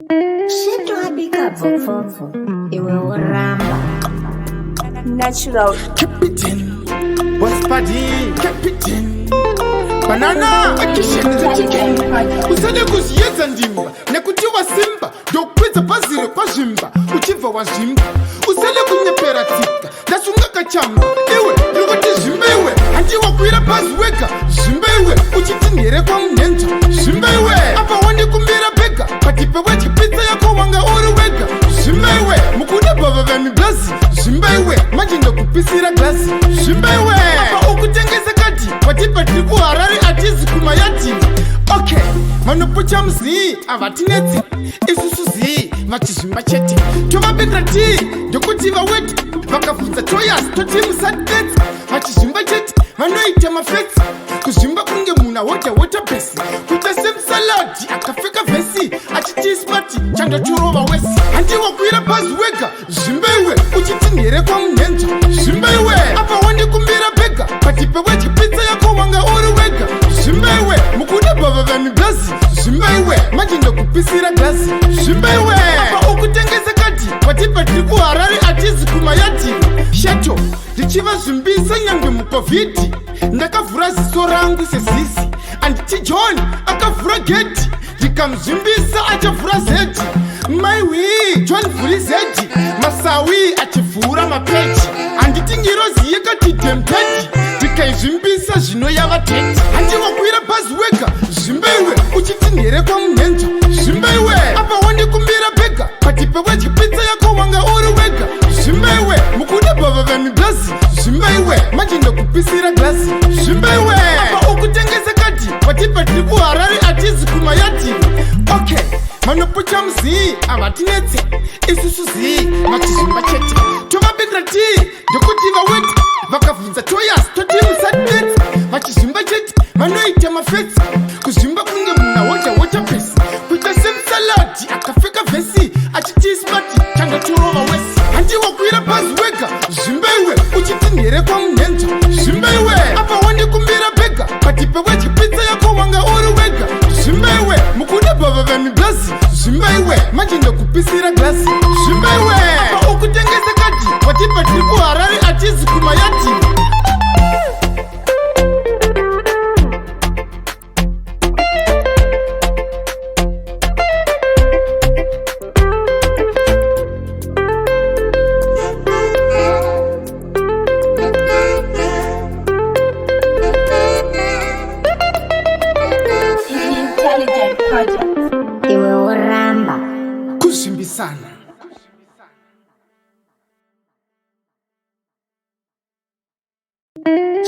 Shedwabika Vofofo, iwe uramba. Natural Captain, what's paddy? Captain, banana, usale kuziyeza ndimba nekutiwa simba dokwiza pazire kwa jimba uchiva wa jimba usale kunyeperatika nasungaka chamba iwe lukati jimbewe anjiwa kuira paziweka jimbewe uchitindire kwa mnyenja jimbewe apa wandi kumbira peka patipewe chipitsa yako wanga uri wega jimbewe mukuda baba vemi glasi jimbewe majinda kupisira glasi jimbewe apa ukutengeza kati patipatiri kuharari atizi kumayati. Okay, manopocha mzi avatinetsi isusu zi vachizvimba chete tovabekera ti ndokuti vaweti vakabvunza toyas toti musadetsi vachizvimba chete vanoita mafetsi kuzvimba kunge munhu awota bhesi kuita semusaladi akapfeka vhesi achiti smati chandoturova wesi handiwa kuira bhazi wega zvimbewe uchiti ndere kwamunhenja zvimbewe apa wandikumbira pega patipewe chipitsa yako wanga uri wega zvimbewe mukuda bhava vami glasi zvimbewe manje ndokupisira glasi zvimbewe apa ukutengesa kati patipatiri kuharari atizi kumayati shato ndichiva zvimbisa nyange mukovhidhi ndakavhura ziso rangu sezizi anditi john akavhura geti ndikamuzvimbisa achavhura zedhi maiwi john vhuri zedhi masawi achivhura mapeji handiti ngirozi yekati dempedi ndikaizvimbisa zvino yava teti handiwakwira bhazi wega zvimbewe uchiti ndere kwamunhenja zvimbewe apa wandikumbira pega patipewe chipitsa yako wanga uri wega zvimbewe mukuda bhava vemi glasi zvimbewe manje ndokupisira glasi zvimbewe apa ukutengesa kati patipatiri kuharari atizi kumayati. Okay, manopocha mzi avatinetse isusu zi vachizvimba chete tovabekera ti ndokuti vaweti vakabvunza toyas toti musadetsi vachizvimba chete vanoita mafetsi kuzvimba kunge munhu awota bhesi kuita semusaladi akapfeka vhesi achiti smati chandoturova wesi handiwa kuira bhazi wega zvimbewe uchiti ndere kwamunhenja zvimbewe apa wandikumbira pega patipewe chipitsa yako wanga uri wega zvimbewe mukuda bhava vemi glasi zvimbewe manje ndokupisira glasi zvimbewe apa ukutengesa kati patipatiri kuharari atizi kumayati. iwe uramba Kuzvimbisana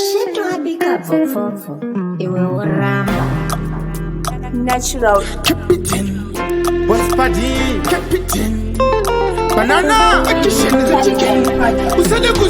Shedwabika Vofofo, iwe uramba. Natural Captain, what's paddy? Captain, banana, usale